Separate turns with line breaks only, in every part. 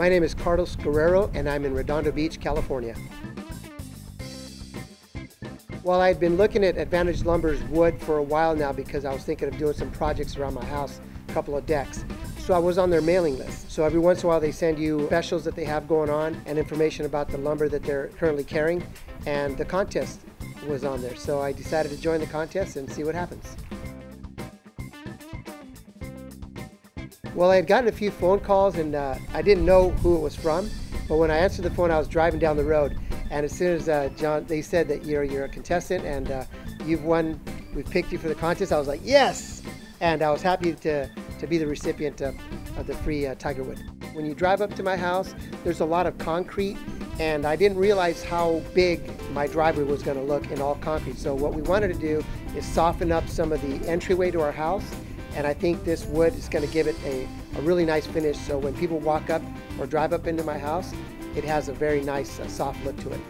My name is Carlos Guerrero and I'm in Redondo Beach, California. Well, I've been looking at Advantage Lumber's wood for a while now because I was thinking of doing some projects around my house, a couple of decks. So I was on their mailing list. So every once in a while they send you specials that they have going on and information about the lumber that they're currently carrying, and the contest was on there. So I decided to join the contest and see what happens. Well, I had gotten a few phone calls and I didn't know who it was from, but when I answered the phone I was driving down the road, and as soon as John, they said that you're a contestant and you've won, we've picked you for the contest, I was like, yes! And I was happy to be the recipient of the free Tigerwood. When you drive up to my house, there's a lot of concrete, and I didn't realize how big my driveway was going to look in all concrete. So what we wanted to do is soften up some of the entryway to our house, and I think this wood is going to give it a really nice finish, so when people walk up or drive up into my house, it has a very nice soft look to it.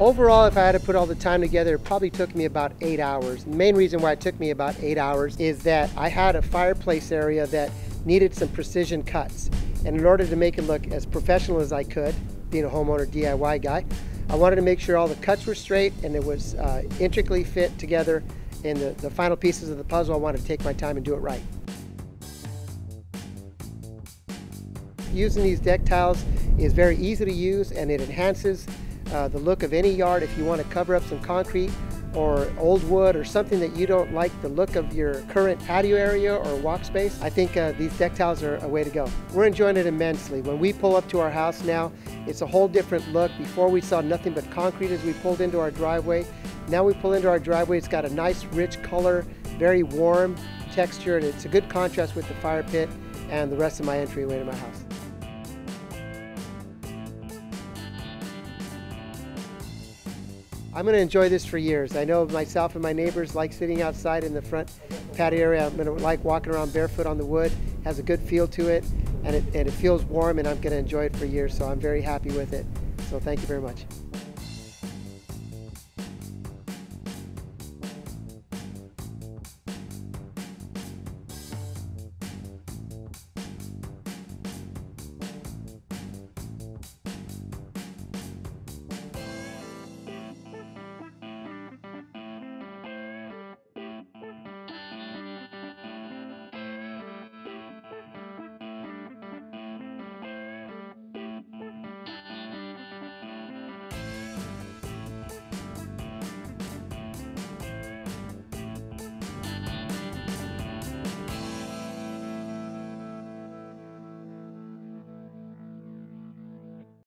Overall, if I had to put all the time together, it probably took me about 8 hours. The main reason why it took me about 8 hours is that I had a fireplace area that needed some precision cuts. And in order to make it look as professional as I could, being a homeowner DIY guy, I wanted to make sure all the cuts were straight and it was intricately fit together in the final pieces of the puzzle. I wanted to take my time and do it right. Using these deck tiles is very easy to use, and it enhances the look of any yard. If you want to cover up some concrete or old wood or something that you don't like the look of your current patio area or walk space, I think these deck tiles are a way to go. We're enjoying it immensely. When we pull up to our house now, it's a whole different look. Before we saw nothing but concrete as we pulled into our driveway. Now we pull into our driveway, it's got a nice rich color, very warm texture, and it's a good contrast with the fire pit and the rest of my entryway to my house. I'm going to enjoy this for years. I know myself and my neighbors like sitting outside in the front patio area. I'm going to like walking around barefoot on the wood. It has a good feel to it, and it feels warm, and I'm going to enjoy it for years, so I'm very happy with it. So thank you very much.